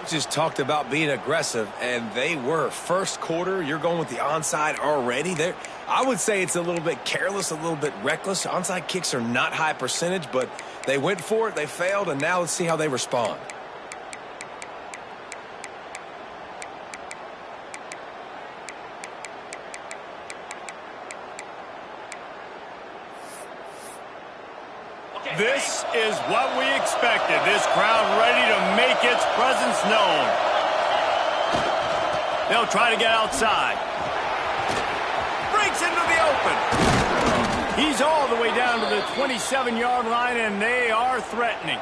coaches talked about being aggressive, and they were. First quarter, you're going with the onside already. I would say it's a little bit careless, a little bit reckless. Onside kicks are not high percentage, but they went for it, they failed, and now let's see how they respond. This is what we expected. This crowd ready to make its presence known. They'll try to get outside. Breaks into the open. He's all the way down to the 27-yard line, and they are threatening.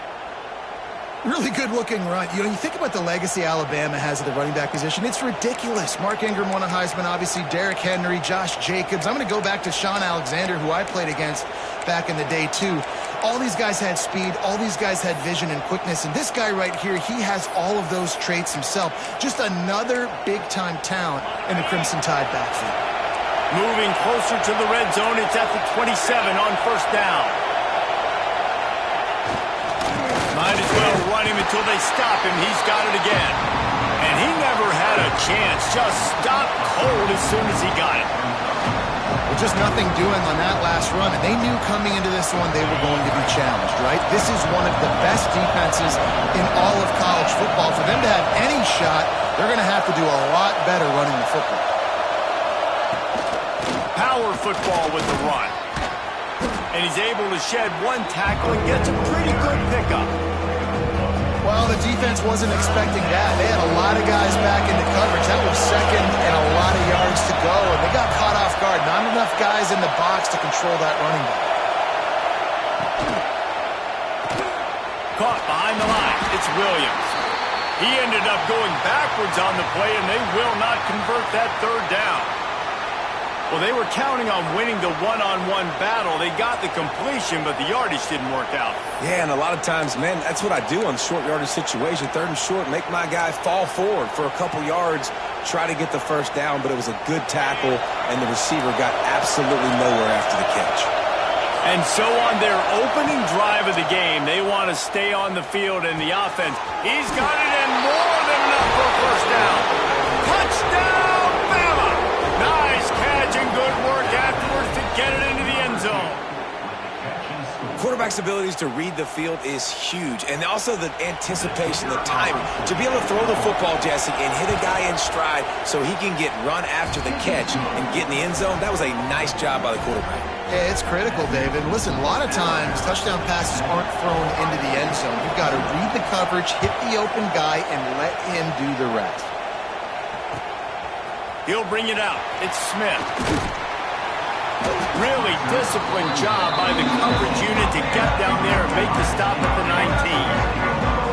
Really good-looking run. You know, you think about the legacy Alabama has at the running back position. It's ridiculous. Mark Ingram won a Heisman, obviously. Derrick Henry, Josh Jacobs. I'm going to go back to Sean Alexander, who I played against back in the day, too. All these guys had speed. All these guys had vision and quickness. And this guy right here, he has all of those traits himself. Just another big-time talent in the Crimson Tide backfield. Moving closer to the red zone. It's at the 27 on first down. Might as well run him until they stop him. He's got it again. And he never had a chance. Just stopped cold as soon as he got it. Well, just nothing doing on that last run. And they knew coming into this one they were going to be challenged, right? This is one of the best defenses in all of college football. For them to have any shot, they're going to have to do a lot better running the football. Power football with the run. And he's able to shed one tackle and gets a pretty good pickup. Well, the defense wasn't expecting that. They had a lot of guys back into coverage. That was second and a lot of yards to go, and they got caught off guard. Not enough guys in the box to control that running back. Caught behind the line. It's Williams. He ended up going backwards on the play, and they will not convert that third down. Well, they were counting on winning the one-on-one battle. They got the completion, but the yardage didn't work out. Yeah, and a lot of times, man, that's what I do on short yardage situation. Third and short, make my guy fall forward for a couple yards, try to get the first down, but it was a good tackle, and the receiver got absolutely nowhere after the catch. And so on their opening drive of the game, they want to stay on the field in the offense. He's got it in more than enough for a first down. Touchdown, Bama! Nice catch and good work afterwards to get it into the end zone. Quarterback's abilities to read the field is huge, and also the anticipation, the timing. To be able to throw the football, Jesse, and hit a guy in stride so he can get run after the catch and get in the end zone, that was a nice job by the quarterback. Yeah, it's critical, David. Listen, a lot of times touchdown passes aren't thrown into the end zone. You've got to read the coverage, hit the open guy, and let him do the rest. He'll bring it out. It's Smith. Really disciplined job by the coverage unit to get down there and make the stop at the 19.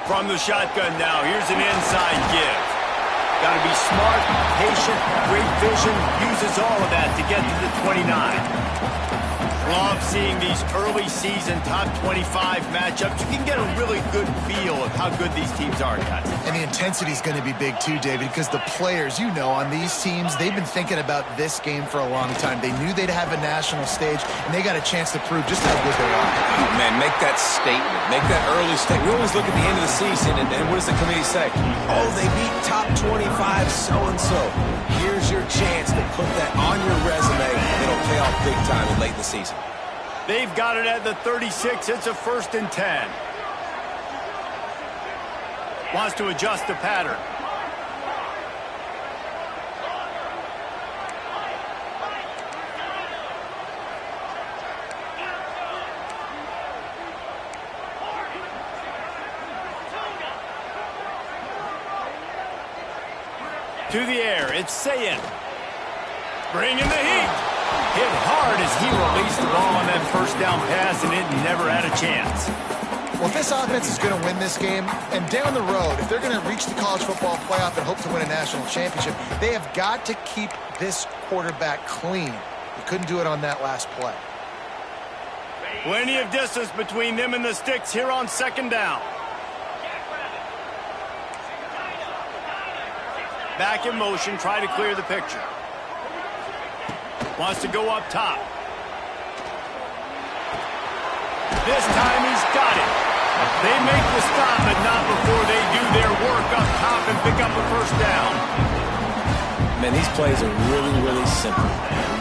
From the shotgun now, here's an inside give. Got to be smart, patient, great vision, uses all of that to get to the 29. Love seeing these early season top 25 matchups. You can get a really good feel of how good these teams are, guys. And the intensity is going to be big too, David, because the players, you know, on these teams, they've been thinking about this game for a long time. They knew they'd have a national stage, and they got a chance to prove just how good they are. Oh, man, make that statement. Make that early statement. We always look at the end of the season, and what does the committee say? Oh, they beat top 25 so-and-so. Here's your chance to put that on your resume. It'll pay off big time late in the season. They've got it at the 36. It's a 1st and 10. Wants to adjust the pattern. To the air, it's Sayin. Bringing the heat. Hit hard as he released the ball on that first down pass, and it never had a chance. Well, if this offense is going to win this game, and down the road, if they're going to reach the college football playoff and hope to win a national championship, they have got to keep this quarterback clean. He couldn't do it on that last play. Plenty of distance between them and the sticks here on second down. Back in motion, try to clear the picture. Wants to go up top. This time he's got it. They make the stop, but not before they do their work up top and pick up a first down. Man, these plays are really, really simple.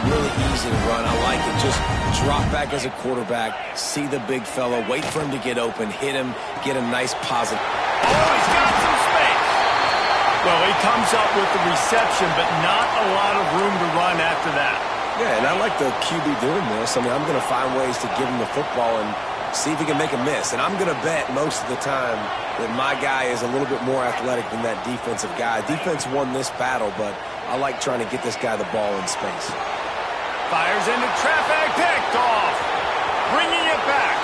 Really easy to run. I like it. Just drop back as a quarterback, see the big fella, wait for him to get open, hit him, get a nice positive. Oh, he's got some space. Well, he comes up with the reception, but not a lot of room to run after that. Yeah, and I like the QB doing this. I mean, I'm going to find ways to give him the football and see if he can make a miss. And I'm going to bet most of the time that my guy is a little bit more athletic than that defensive guy. Defense won this battle, but I like trying to get this guy the ball in space. Fires into traffic, picked off. Bringing it back.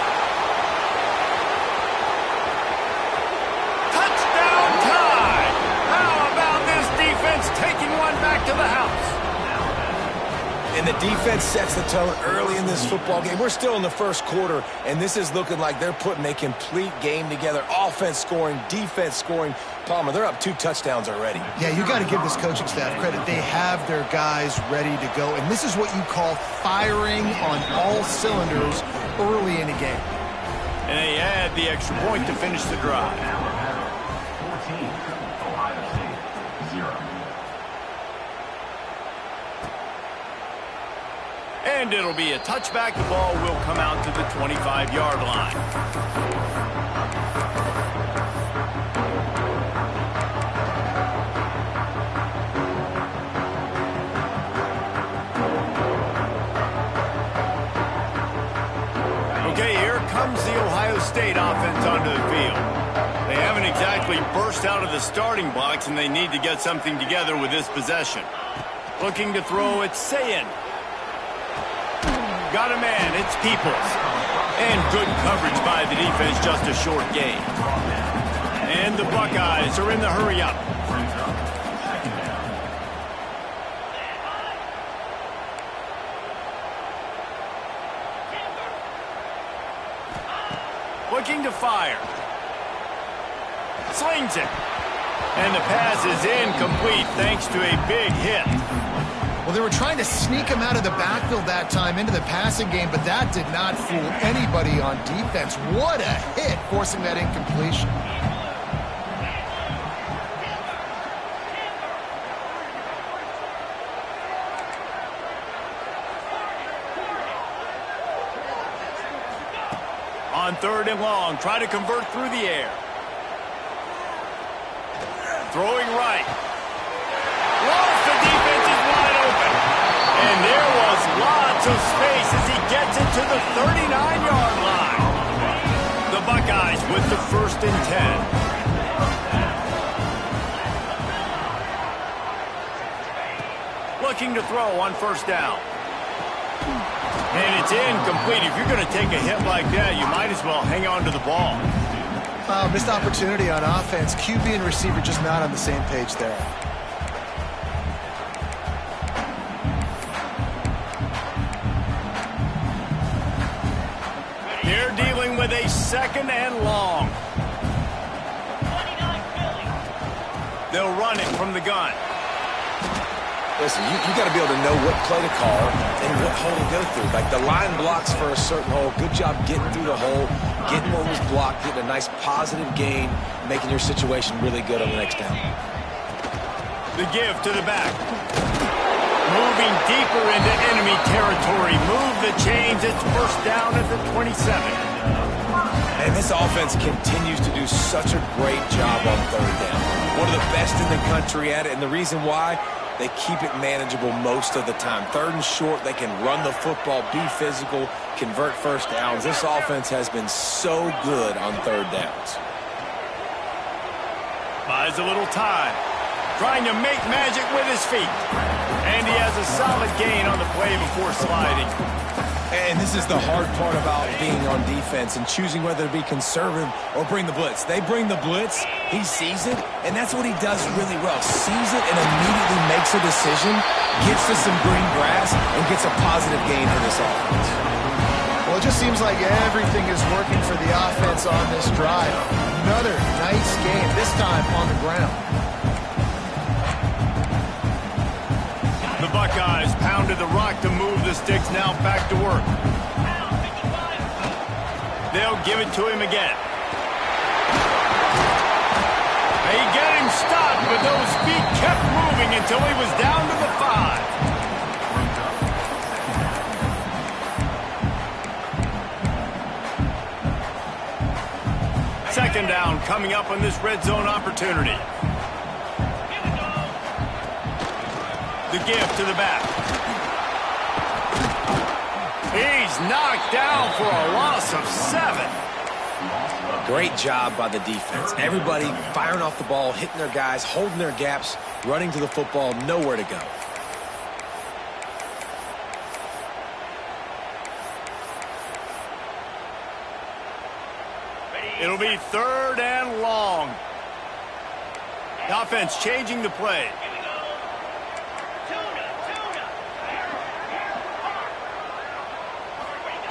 Touchdown tie. How about this defense taking one back to the house? And the defense sets the tone early in this football game. We're still in the first quarter, and this is looking like they're putting a complete game together. Offense scoring, defense scoring. Palmer, they're up 2 touchdowns already. Yeah, you got to give this coaching staff credit. They have their guys ready to go, and this is what you call firing on all cylinders early in a game. And they add the extra point to finish the drive. And it'll be a touchback. The ball will come out to the 25-yard line. Okay, here comes the Ohio State offense onto the field. They haven't exactly burst out of the starting blocks, and they need to get something together with this possession. Looking to throw, it's Sayin. Got a man, it's Peoples. And good coverage by the defense, just a short gain. And the Buckeyes are in the hurry-up. Looking to fire. Slings it. And the pass is incomplete thanks to a big hit. Well, they were trying to sneak him out of the backfield that time into the passing game, but that did not fool anybody on defense. What a hit, forcing that incompletion. On 3rd and long, try to convert through the air. Throwing right. Lost, the defense is wide open. And there was lots of space as he gets it to the 39-yard line. The Buckeyes with the 1st and 10. Looking to throw on 1st down. And it's incomplete. If you're going to take a hit like that, you might as well hang on to the ball. Missed opportunity on offense. QB and receiver just not on the same page there. They're dealing with a 2nd and long. They'll run it from the gun. Listen, you got to be able to know what play to call and what hole to go through. Like the line blocks for a certain hole. Good job getting through the hole, getting what was blocked, getting a nice positive gain, making your situation really good on the next down. The give to the back. Moving deeper into enemy territory. Move the chains. It's 1st down at the 27. And this offense continues to do such a great job on 3rd down. One of the best in the country at it, and the reason why, they keep it manageable most of the time. 3rd and short, they can run the football, be physical, convert 1st downs. This offense has been so good on 3rd downs. Buys a little time. Trying to make magic with his feet. And he has a solid gain on the play before sliding. And this is the hard part about being on defense and choosing whether to be conservative or bring the blitz. They bring the blitz, he sees it, and that's what he does really well. Sees it and immediately makes a decision, gets to some green grass, and gets a positive gain for this offense. Well, just seems like everything is working for the offense on this drive. Another nice game, this time on the ground. The Buckeyes pounded the rock to move the sticks, now back to work. They'll give it to him again. They get him stopped, but those feet kept moving until he was down to the 5. Second down coming up on this red zone opportunity. The give to the back. He's knocked down for a loss of 7. Great job by the defense. Everybody firing off the ball, hitting their guys, holding their gaps, running to the football, nowhere to go. It'll be 3rd and long. The offense changing the play.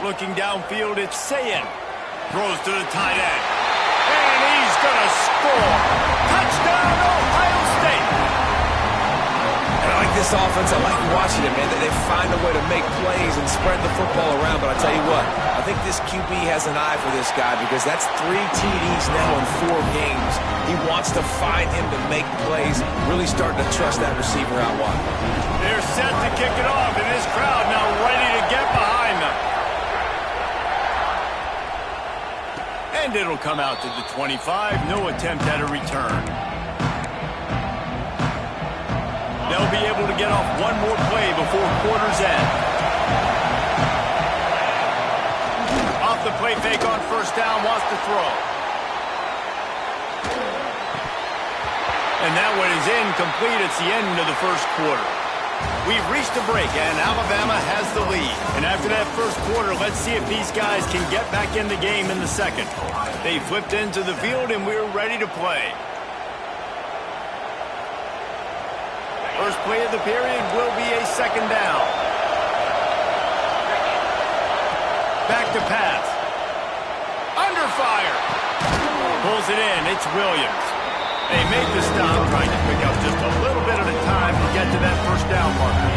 Looking downfield, it's Sayin. Throws to the tight end. And he's going to score. Touchdown, Ohio State. And I like this offense. I like watching it, man. They find a way to make plays and spread the football around. But I tell you what, I think this QB has an eye for this guy because that's 3 TDs now in 4 games. He wants to find him to make plays, really starting to trust that receiver out wide. They're set to kick it off, and this crowd now ready to get behind them. And it'll come out to the 25. No attempt at a return. They'll be able to get off one more play before quarter's end. Off the play fake on first down, wants to throw. And that one is incomplete. It's the end of the first quarter. We've reached a break, and Alabama has the lead. And after that first quarter, let's see if these guys can get back in the game in the second. They flipped into the field, and we're ready to play. First play of the period will be a second down. Back to pass. Under fire. Pulls it in. It's Williams. They make the stop, trying to pick up just a little bit at a time to get to that first down marker.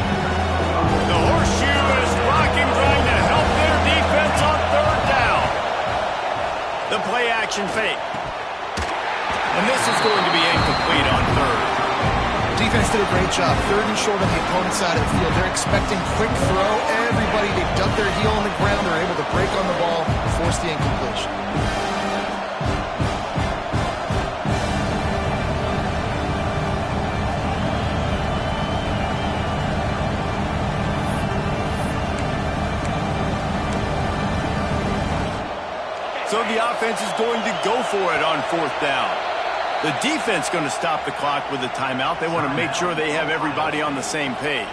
The horseshoe is blocking, trying to help their defense on 3rd down. The play action fake. And this is going to be incomplete on 3rd. Defense did a great job. 3rd and short on the opponent's side of the field. They're expecting quick throw. Everybody, they dug their heel on the ground. They're able to break on the ball and force the incompletion. So the offense is going to go for it on 4th down. The defense going to stop the clock with a timeout. They want to make sure they have everybody on the same page.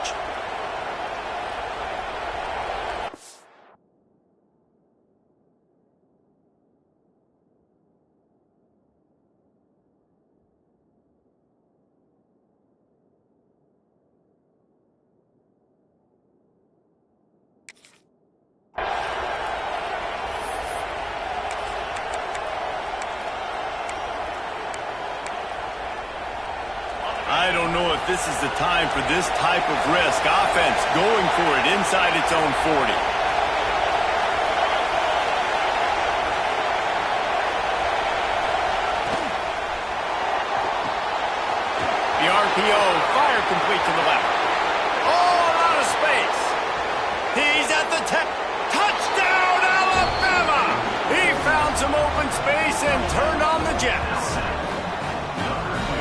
I don't know if this is the time for this type of risk. Offense going for it inside its own 40. The RPO, fire complete to the left. All out of space. He's at the touchdown, Alabama! He found some open space and turned on the Jets.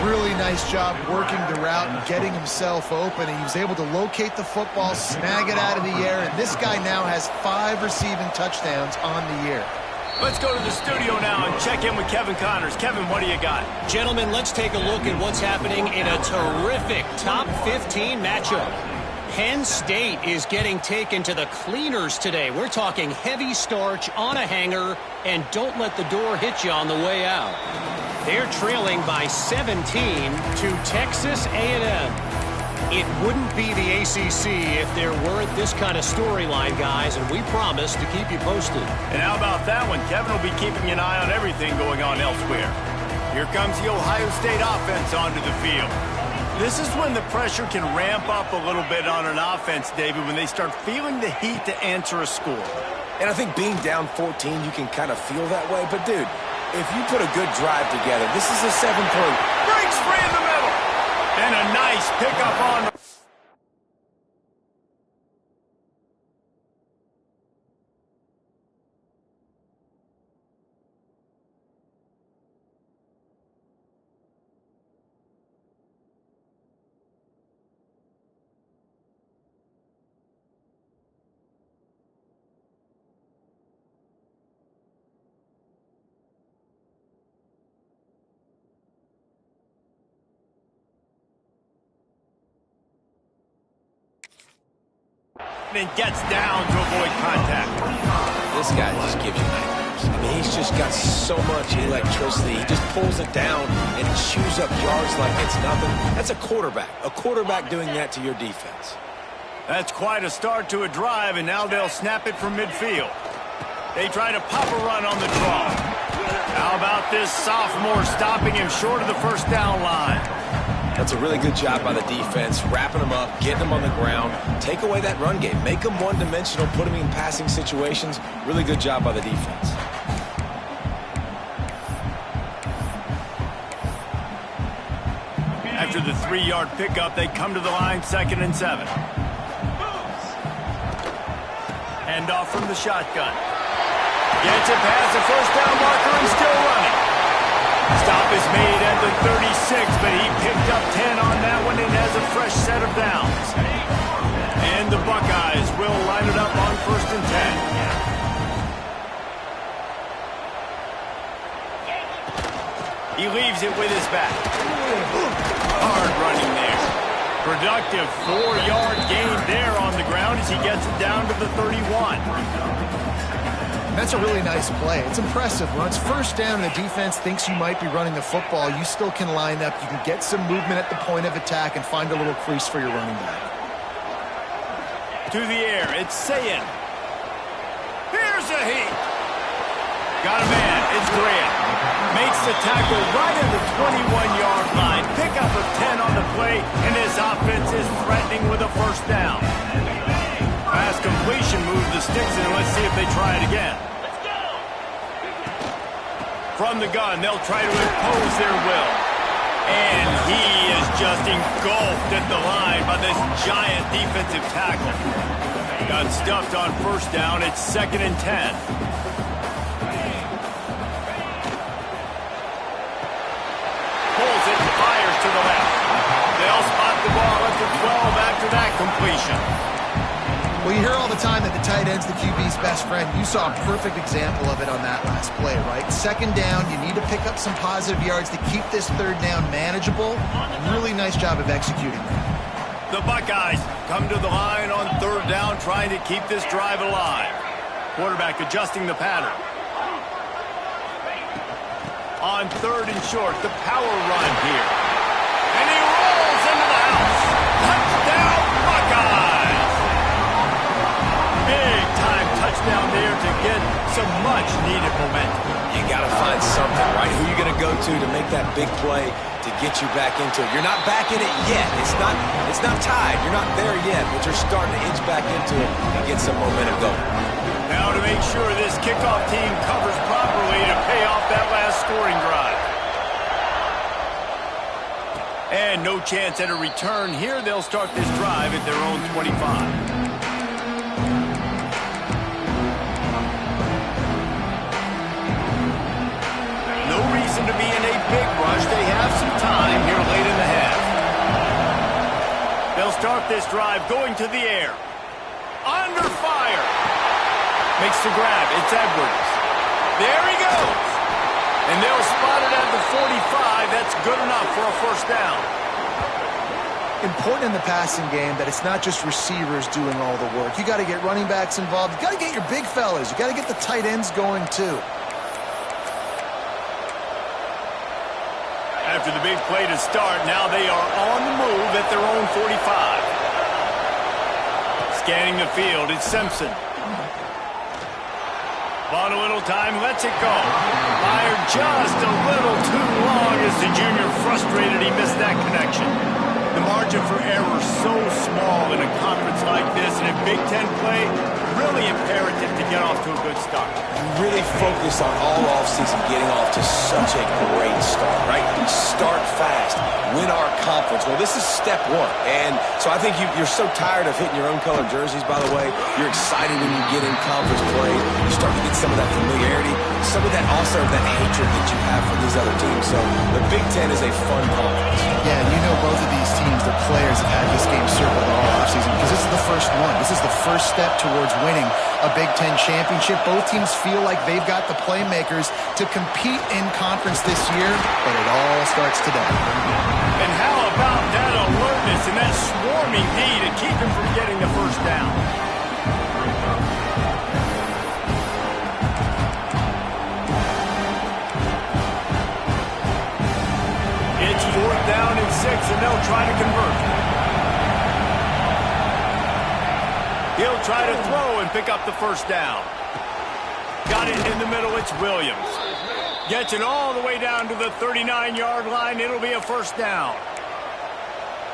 Really nice job working the route and getting himself open. And he was able to locate the football, snag it out of the air, and this guy now has 5 receiving touchdowns on the year. Let's go to the studio now and check in with Kevin Connors. Kevin, what do you got? Gentlemen, let's take a look at what's happening in a terrific top 15 matchup. Penn State is getting taken to the cleaners today. We're talking heavy starch on a hanger, and don't let the door hit you on the way out. They're trailing by 17 to Texas A&M. It wouldn't be the ACC if there weren't this kind of storyline, guys, and we promise to keep you posted. And how about that one? Kevin will be keeping an eye on everything going on elsewhere. Here comes the Ohio State offense onto the field. This is when the pressure can ramp up a little bit on an offense, David, when they start feeling the heat to answer a score. And I think being down 14, you can kind of feel that way. But, dude, if you put a good drive together, this is a 7-point. Breaks free in the middle. And a nice pickup on. And gets down to avoid contact. This guy just gives you nightmares. I mean, he's just got so much electricity. He just pulls it down and chews up yards like it's nothing. That's a quarterback. A quarterback doing that to your defense. That's quite a start to a drive, and now they'll snap it from midfield. They try to pop a run on the draw. How about this sophomore stopping him short of the first down line? That's a really good job by the defense, wrapping them up, getting them on the ground. Take away that run game. Make them one-dimensional, put them in passing situations. Really good job by the defense. After the 3-yard pickup, they come to the line, 2nd and 7. Hand off from the shotgun. Gets it past the first down marker and still running. Stop is made at the 36, but he picked up 10 on that one and has a fresh set of downs. And the Buckeyes will line it up on 1st and 10. He leaves it with his back. Hard running there. Productive 4-yard gain there on the ground as he gets it down to the 31. That's a really nice play. It's impressive. When it's first down and the defense thinks you might be running the football, you still can line up. You can get some movement at the point of attack and find a little crease for your running back. To the air, it's Sayin. Here's a heat. Got a man, it's Graham. Makes the tackle right at the 21-yard line. Pickup of 10 on the play, and his offense is threatening with a first down. Pass completion moves the sticks in. Let's see if they try it again. From the gun, they'll try to impose their will. And he is just engulfed at the line by this giant defensive tackle. Got stuffed on first down. It's 2nd and 10. Pulls it and fires to the left. They'll spot the ball at the 12 after that completion. Well, you hear all the time that the tight end's the QB's best friend. You saw a perfect example of it on that last play, right? 2nd down, you need to pick up some positive yards to keep this 3rd down manageable. Really nice job of executing that. The Buckeyes come to the line on 3rd down, trying to keep this drive alive. Quarterback adjusting the pattern. On 3rd and short, the power run here. And he rolls into the house. Touchdown, Buckeyes! Big-time touchdown there to get some much-needed momentum. You got to find something, right? Who are you going to go to make that big play to get you back into it? You're not back in it yet. It's not tied. You're not there yet, but you're starting to inch back into it and get some momentum going. Now to make sure this kickoff team covers properly to pay off that last scoring drive. And no chance at a return here. They'll start this drive at their own 25. To be in a big rush. They have some time here late in the half. They'll start this drive going to the air. Under fire. Makes the grab. It's Edwards. There he goes. And they'll spot it at the 45. That's good enough for a first down. Important in the passing game that it's not just receivers doing all the work. You got to get running backs involved. You got to get your big fellas. You got to get the tight ends going too. After the big play to start, now they are on the move at their own 45. Scanning the field, it's Simpson. Bought a little time, lets it go. Fired just a little too long as the junior frustrated he missed that connection. The margin for error so small in a conference like this, and in Big Ten play, really imperative to get off to a good start. Really focus on all offseason getting off to such a great start, right? Start fast, win our conference. Well, this is step one. And so I think you're so tired of hitting your own colored jerseys, by the way. You're excited when you get in conference play. You start to get some of that familiarity, some of that also that hatred that you have for these other teams. So the Big Ten is a fun conference. Yeah, you know both of these teams, the players have had this game circled all offseason because this is the first one. This is the first step towards winning a Big Ten championship. Both teams feel like they've got the playmakers to compete in conference this year, but it all starts today. And how about that alertness and that swarming D to keep him from getting the first down? It's 4th down and 6, and they'll try to convert. He'll try to throw and pick up the first down. Got it in the middle, it's Williams. Gets it all the way down to the 39-yard line. It'll be a first down.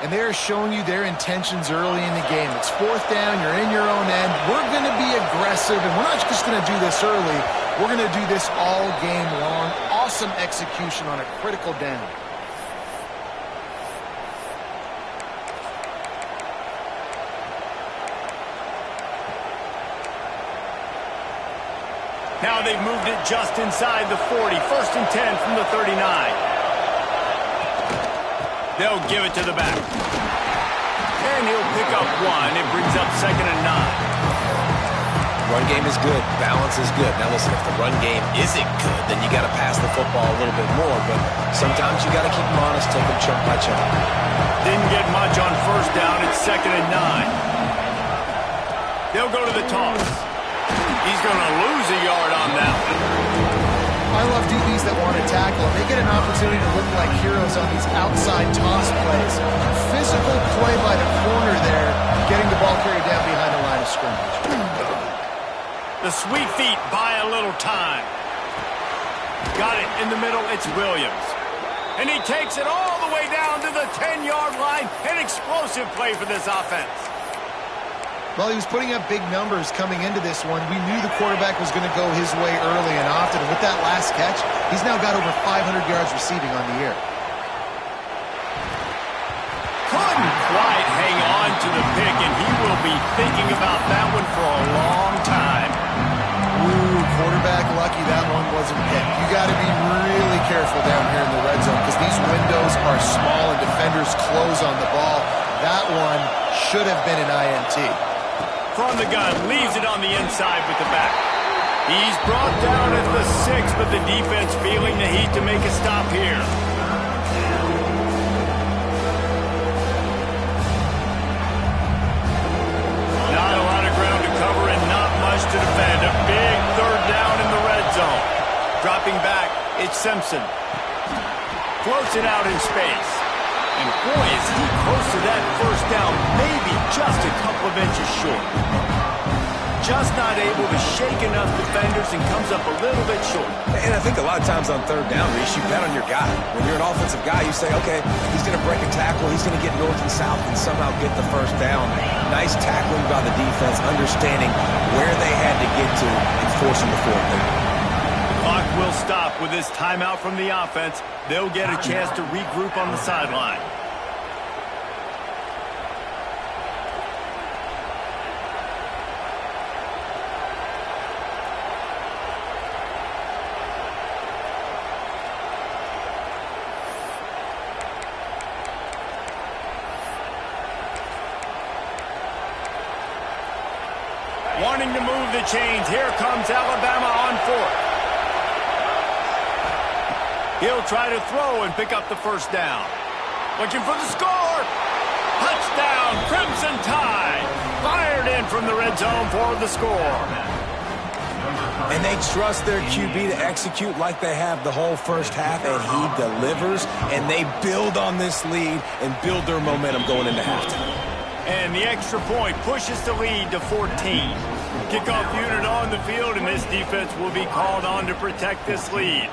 And they're showing you their intentions early in the game. It's 4th down, you're in your own end. We're going to be aggressive, and we're not just going to do this early. We're going to do this all game long. Awesome execution on a critical down. Now they've moved it just inside the 40. 1st and 10 from the 39. They'll give it to the back. And he'll pick up 1. It brings up 2nd and 9. Run game is good. Balance is good. Now listen, if the run game isn't good, then you got to pass the football a little bit more. But sometimes you got to keep them honest, take them chunk by chunk. Didn't get much on 1st down. It's 2nd and 9. They'll go to the toss. He's going to lose a yard on that one. I love DBs that want to tackle. They get an opportunity to look like heroes on these outside toss plays. Physical play by the corner there, getting the ball carried down behind the line of scrimmage. The sweet feet buy a little time. Got it in the middle. It's Williams. And he takes it all the way down to the 10-yard line. An explosive play for this offense. Well, he was putting up big numbers coming into this one. We knew the quarterback was going to go his way early and often. And with that last catch, he's now got over 500 yards receiving on the year. Couldn't quite hang on to the pick, and he will be thinking about that one for a long time. Ooh, quarterback lucky that one wasn't picked. You got to be really careful down here in the red zone because these windows are small and defenders close on the ball. That one should have been an INT. From the gun, leaves it on the inside with the back. He's brought down at the 6, but the defense feeling the heat to make a stop here. Not a lot of ground to cover and not much to defend. A big 3rd down in the red zone. Dropping back, it's Simpson. Floats it out in space. And boy, is he close to that first down, maybe just a couple of inches short. Just not able to shake enough defenders and comes up a little bit short. And I think a lot of times on 3rd down, Reese, you bet on your guy. When you're an offensive guy, you say, okay, he's going to break a tackle, he's going to get north and south and somehow get the first down. Nice tackling by the defense, understanding where they had to get to and forcing the 4th down. Clock will stop with this timeout from the offense. They'll get a chance to regroup on the sideline. Wanting to move the chains. Here comes Alabama on 4th. He'll try to throw and pick up the first down. Looking for the score. Touchdown, Crimson Tide. Fired in from the red zone for the score. And they trust their QB to execute like they have the whole first half, and he delivers, and they build on this lead and build their momentum going into halftime. And the extra point pushes the lead to 14. Kickoff unit on the field, and this defense will be called on to protect this lead.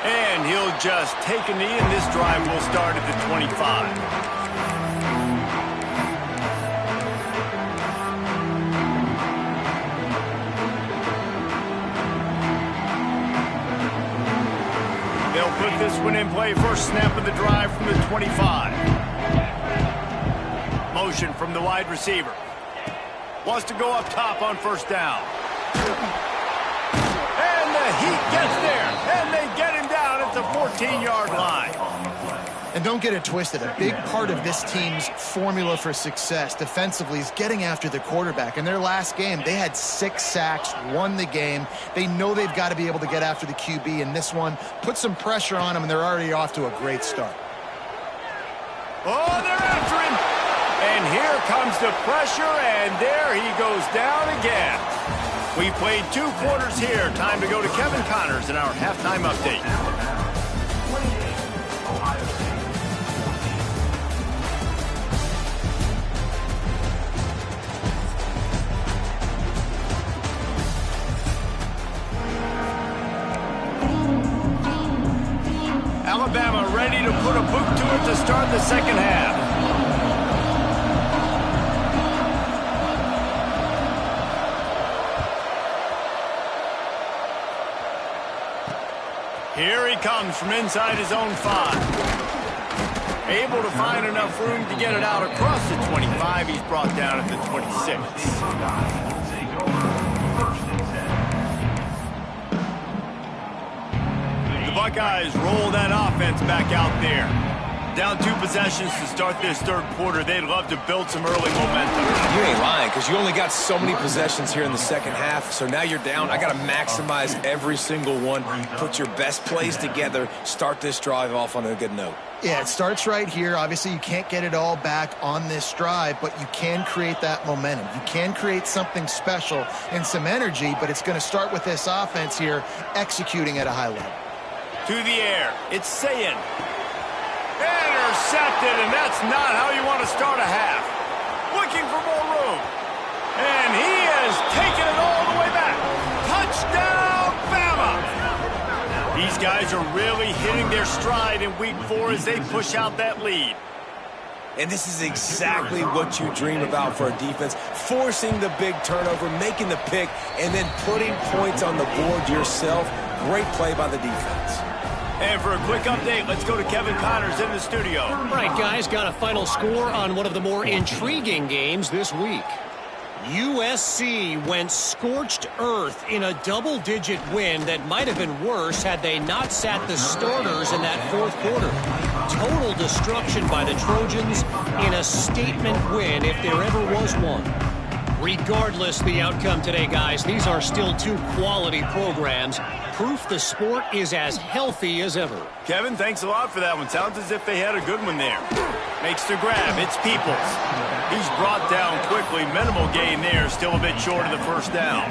And he'll just take a knee, and this drive will start at the 25. They'll put this one in play. First snap of the drive from the 25. Motion from the wide receiver. Wants to go up top on first down. And the Heat gets there. And they get him down at the 14-yard line. And don't get it twisted. A big part of this team's formula for success defensively is getting after the quarterback. In their last game, they had 6 sacks, won the game. They know they've got to be able to get after the QB in this one. Put some pressure on them, and they're already off to a great start. Oh, they're after him. And here comes the pressure, and there he goes down again. We played 2 quarters here. Time to go to Kevin Connors in our halftime update. Alabama ready to put a boot to it to start the second half. Here he comes from inside his own 5. Able to find enough room to get it out across the 25. He's brought down at the 26. The Buckeyes roll that offense back out there. Down 2 possessions to start this third quarter. They'd love to build some early momentum. You ain't lying, because you only got so many possessions here in the second half, so now you're down. I got to maximize every single one. Put your best plays together. Start this drive off on a good note. Yeah, it starts right here. Obviously, you can't get it all back on this drive, but you can create that momentum. You can create something special and some energy, but it's going to start with this offense here executing at a high level. To the air. It's Sayin. Intercepted, and that's not how you want to start a half. Looking for more room. And he has taken it all the way back. Touchdown, Bama! These guys are really hitting their stride in week 4 as they push out that lead. And this is exactly what you dream about for a defense. Forcing the big turnover, making the pick, and then putting points on the board yourself. Great play by the defense. And for a quick update, let's go to Kevin Connors in the studio. All right, guys, got a final score on one of the more intriguing games this week. USC went scorched earth in a double-digit win that might have been worse had they not sat the starters in that fourth quarter. Total destruction by the Trojans in a statement win if there ever was one. Regardless the outcome today, guys, these are still 2 quality programs. Proof the sport is as healthy as ever. Kevin, thanks a lot for that one. Sounds as if they had a good one there. Makes the grab. It's Peoples. He's brought down quickly. Minimal gain there. Still a bit short of the first down.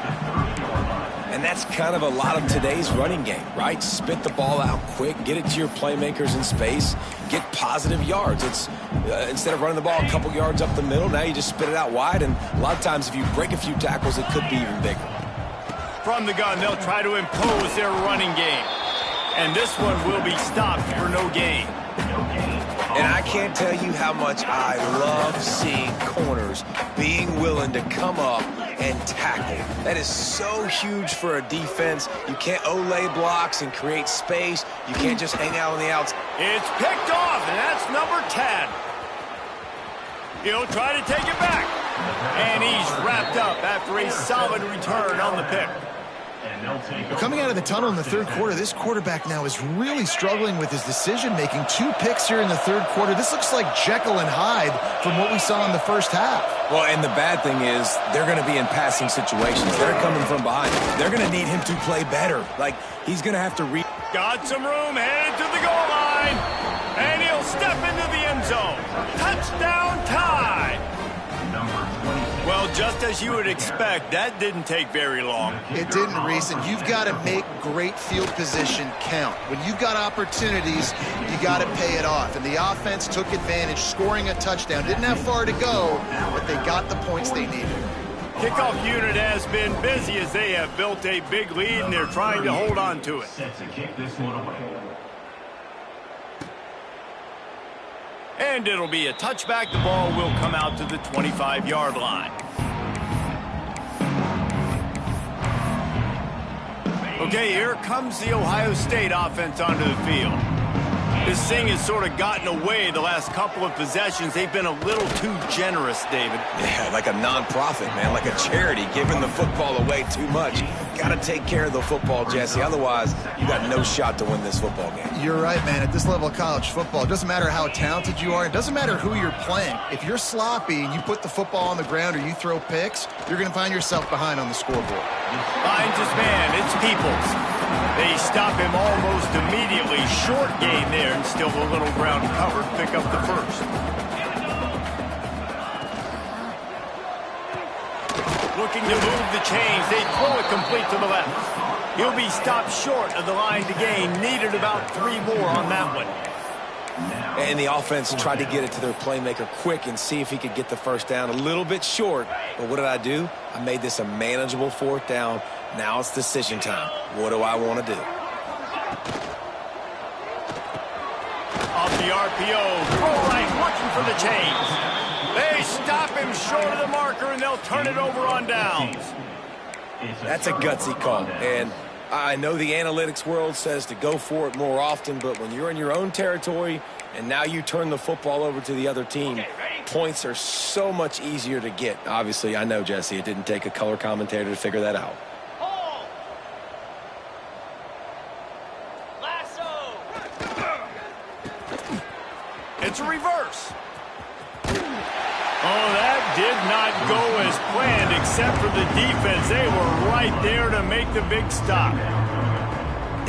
And that's kind of a lot of today's running game, right? Spit the ball out quick, get it to your playmakers in space, get positive yards. It's instead of running the ball a couple yards up the middle, now you just spit it out wide, and a lot of times if you break a few tackles, it could be even bigger. From the gun, they'll try to impose their running game. And this one will be stopped for no gain. And I can't tell you how much I love seeing corners being willing to come up and tackle. That is so huge for a defense. You can't Olay blocks and create space. You can't just hang out on the outside. It's picked off, and that's number 10. He'll try to take it back. And he's wrapped up after a solid return on the pick. Coming out of the tunnel in the third quarter, this quarterback now is really struggling with his decision-making. 2 picks here in the third quarter. This looks like Jekyll and Hyde from what we saw in the first half. Well, and the bad thing is they're going to be in passing situations. They're coming from behind. They're going to need him to play better. Like, he's going to have to Got some room, headed to the goal line. And he'll step into the end zone. Touchdown, tie. Well, just as you would expect, that didn't take very long. It didn't, Reese, and you've got to make great field position count. When you've got opportunities, you got to pay it off. And the offense took advantage, scoring a touchdown. Didn't have far to go, but they got the points they needed. Kickoff unit has been busy as they have built a big lead, and they're trying to hold on to it. And it'll be a touchback. The ball will come out to the 25-yard line. Okay, here comes the Ohio State offense onto the field. This thing has sort of gotten away the last couple of possessions. They've been a little too generous, David. Yeah, like a non-profit, man, like a charity, giving the football away too much. Got to take care of the football, Jesse. Otherwise, you got no shot to win this football game. You're right, man. At this level of college football, it doesn't matter how talented you are. It doesn't matter who you're playing. If you're sloppy and you put the football on the ground or you throw picks, you're going to find yourself behind on the scoreboard. Finds his man. It's Peoples. They stop him almost immediately. Short gain there, and still a little ground covered. Pick up the first. Looking to move the chains. They throw it complete to the left. He'll be stopped short of the line to gain. Needed about 3 more on that one. And the offense tried to get it to their playmaker quick and see if he could get the first down. A little bit short, but what did I do? I made this a manageable 4th down. Now it's decision time. What do I want to do? Off the RPO, throw right, looking for the chains. They stop him short of the marker, and they'll turn it over on downs. That's a gutsy call, and I know the analytics world says to go for it more often, but when you're in your own territory and now you turn the football over to the other team, points are so much easier to get. Obviously, I know, Jesse, it didn't take a color commentator to figure that out. It's a reverse. Oh, that did not go as planned, except for the defense. They were right there to make the big stop.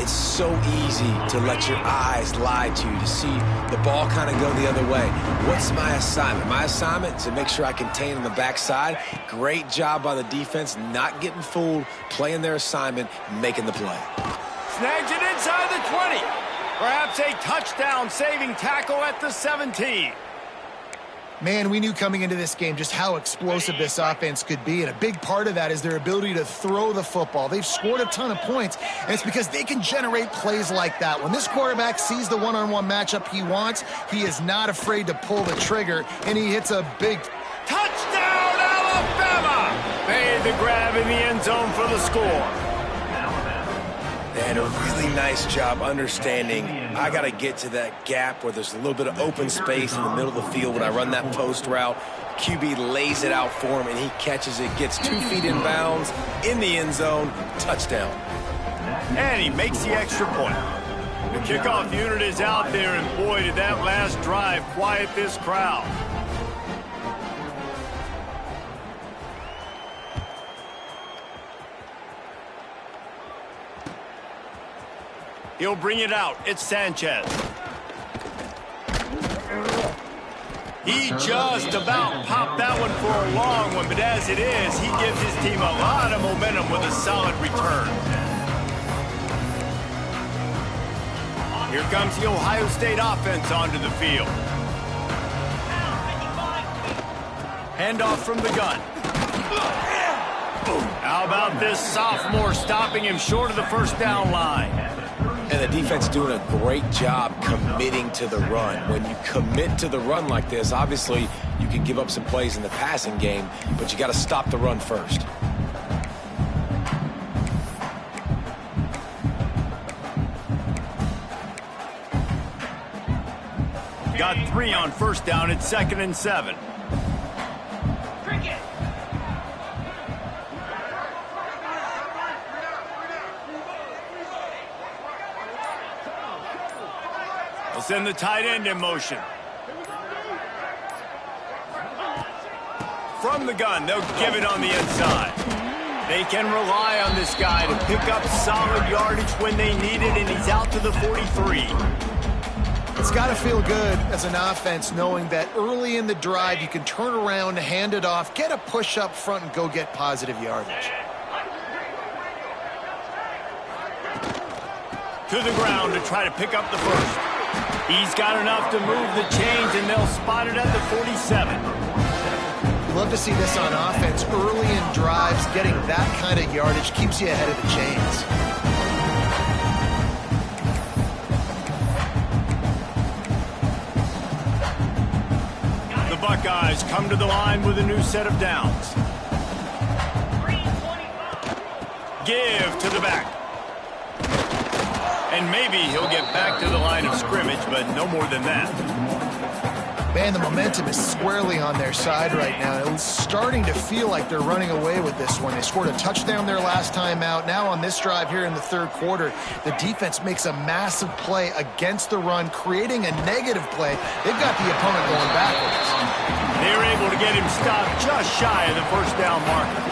It's so easy to let your eyes lie to you, to see the ball kind of go the other way. What's my assignment? My assignment is to make sure I contain on the backside. Great job by the defense, not getting fooled, playing their assignment, making the play. Snags it inside the 20. Perhaps a touchdown-saving tackle at the 17. Man, we knew coming into this game just how explosive this offense could be, and a big part of that is their ability to throw the football. They've scored a ton of points, and it's because they can generate plays like that. When this quarterback sees the one-on-one matchup he wants, he is not afraid to pull the trigger, and he hits a big touchdown, Alabama! Made the grab in the end zone for the score. And a really nice job understanding I got to get to that gap where there's a little bit of open space in the middle of the field when I run that post route. QB lays it out for him, and he catches it, gets 2 feet in bounds, in the end zone, touchdown. And he makes the extra point. The kickoff unit is out there, and boy, did that last drive quiet this crowd. He'll bring it out. It's Sanchez. He just about popped that one for a long one, but as it is, he gives his team a lot of momentum with a solid return. Here comes the Ohio State offense onto the field. Handoff from the gun. How about this sophomore stopping him short of the first down line? And the defense doing a great job committing to the run. When you commit to the run like this, obviously you can give up some plays in the passing game, but you got to stop the run first. Got 3 on first down. It's 2nd and 7. Send the tight end in motion. From the gun, they'll give it on the inside. They can rely on this guy to pick up solid yardage when they need it, and he's out to the 43. It's got to feel good as an offense knowing that early in the drive you can turn around, hand it off, get a push up front, and go get positive yardage. To the ground to try to pick up the first. He's got enough to move the chains, and they'll spot it at the 47. You love to see this on offense. Early in drives, getting that kind of yardage keeps you ahead of the chains. The Buckeyes come to the line with a new set of downs. Give to the back. And maybe he'll get back to the line of scrimmage, but no more than that. Man, the momentum is squarely on their side right now. It's starting to feel like they're running away with this one. They scored a touchdown their last time out. Now on this drive here in the third quarter, the defense makes a massive play against the run, creating a negative play. They've got the opponent going backwards. They're able to get him stopped just shy of the first down marker.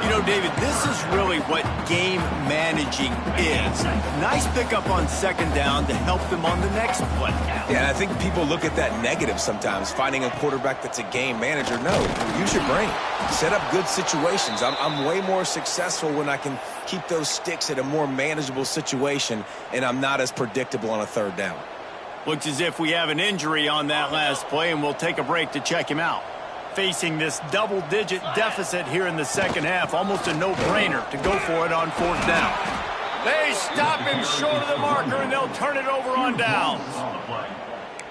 You know, David, this is really what game managing is. Nice pickup on second down to help them on the next play. Yeah, and I think people look at that negative sometimes, finding a quarterback that's a game manager. No, use your brain. Set up good situations. I'm way more successful when I can keep those sticks at a more manageable situation, and I'm not as predictable on a third down. Looks as if we have an injury on that last play, and we'll take a break to check him out. Facing this double-digit deficit here in the second half, almost a no-brainer to go for it on fourth down. They stop him short of the marker, and they'll turn it over on downs.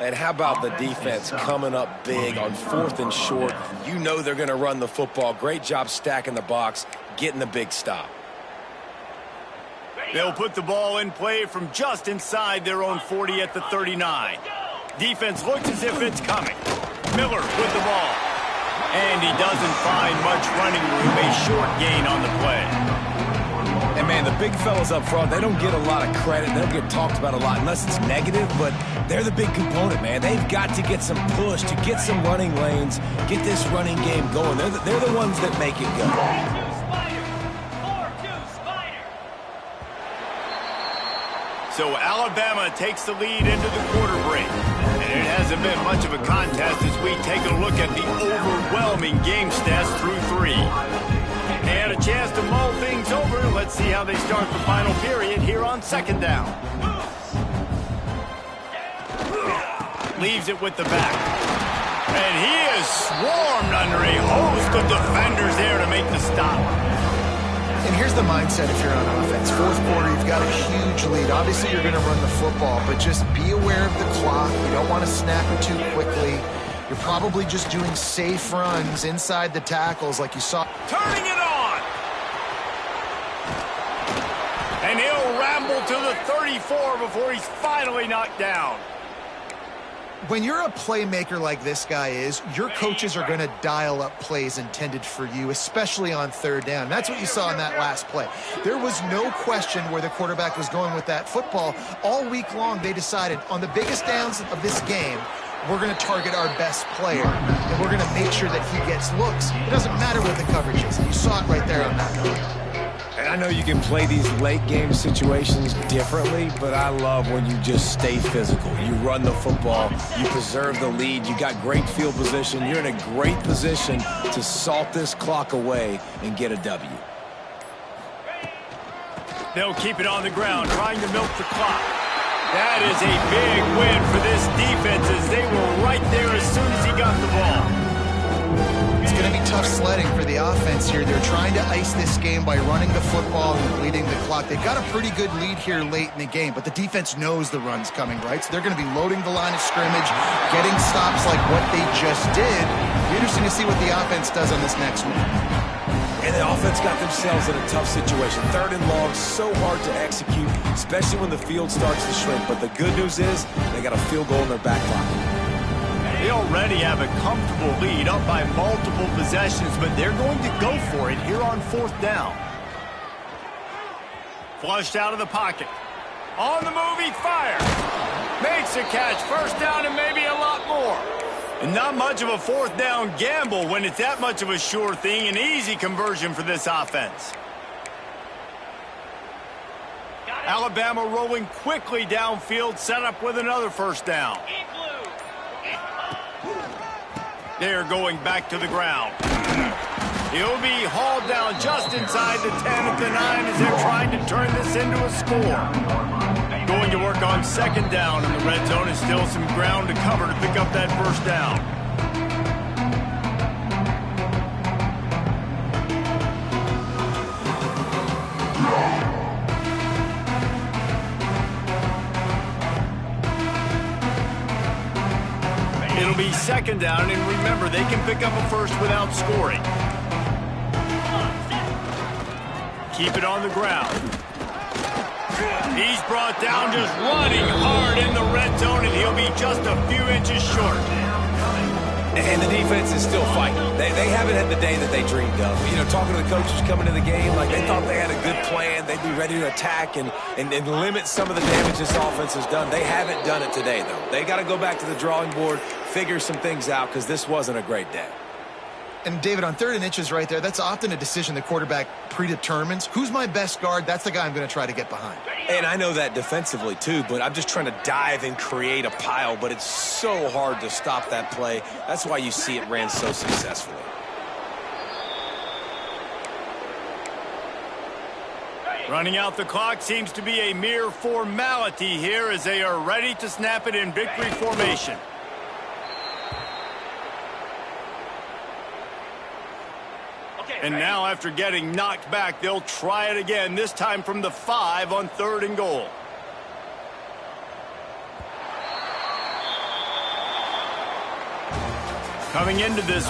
And how about the defense coming up big on fourth and short? You know they're going to run the football. Great job stacking the box, getting the big stop. They'll put the ball in play from just inside their own 40 at the 39. Defense looks as if it's coming. Miller with the ball. And he doesn't find much running room, a short gain on the play. And, man, the big fellas up front, they don't get a lot of credit. They don't get talked about a lot unless it's negative, but they're the big component, man. They've got to get some push, to get some running lanes, get this running game going. They're the ones that make it go. So Alabama takes the lead into the quarter break. And it hasn't been much of a contest as we take a look at the overwhelming game stats through three. They had a chance to mull things over. Let's see how they start the final period here on second down. Leaves it with the back. And he is swarmed under a host of defenders there to make the stop. And here's the mindset if you're on offense. Fourth quarter, you've got a huge lead. Obviously, you're going to run the football, but just be aware of the clock. You don't want to snap it too quickly. You're probably just doing safe runs inside the tackles like you saw. Turning it on! And he'll ramble to the 34 before he's finally knocked down. When you're a playmaker like this guy is, your coaches are going to dial up plays intended for you, especially on third down. That's what you saw in that last play. There was no question where the quarterback was going with that football. All week long, they decided on the biggest downs of this game, we're going to target our best player, and we're going to make sure that he gets looks. It doesn't matter what the coverage is. You saw it right there on that play. And I know you can play these late-game situations differently, but I love when you just stay physical. You run the football, you preserve the lead, you got great field position, you're in a great position to salt this clock away and get a W. They'll keep it on the ground, trying to milk the clock. That is a big win for this defense as they were right there as soon as he got the ball. It's going to be tough sledding for the offense here. They're trying to ice this game by running the football and bleeding the clock. They've got a pretty good lead here late in the game, but the defense knows the run's coming, right? So they're going to be loading the line of scrimmage, getting stops like what they just did. It'll be interesting to see what the offense does on this next one. And the offense got themselves in a tough situation. Third and long, so hard to execute, especially when the field starts to shrink. But the good news is they got a field goal in their back pocket. They already have a comfortable lead up by multiple possessions, but they're going to go for it here on fourth down. Flushed out of the pocket. On the move, he fires. Makes a catch. First down and maybe a lot more. And not much of a fourth down gamble when it's that much of a sure thing. An easy conversion for this offense. Alabama rolling quickly downfield, set up with another first down. They're going back to the ground. He'll be hauled down just inside the 10 at the 9 as they're trying to turn this into a score. Going to work on second down, and the red zone is still some ground to cover to pick up that first down. It'll be second down, and remember, they can pick up a first without scoring. Keep it on the ground. He's brought down just running hard in the red zone, and he'll be just a few inches short. And the defense is still fighting. They haven't had the day that they dreamed of. You know, talking to the coaches coming to the game, like they thought they had a good plan. They'd be ready to attack and limit some of the damage this offense has done. They haven't done it today, though. They got to go back to the drawing board, figure some things out, because this wasn't a great day. And, David, on 3rd and inches right there, that's often a decision the quarterback predetermines. Who's my best guard? That's the guy I'm going to try to get behind. And I know that defensively, too, but I'm just trying to dive and create a pile, but it's so hard to stop that play. That's why you see it ran so successfully. Running out the clock seems to be a mere formality here as they are ready to snap it in victory formation. And now, after getting knocked back, they'll try it again, this time from the 5 on 3rd and goal. Coming into this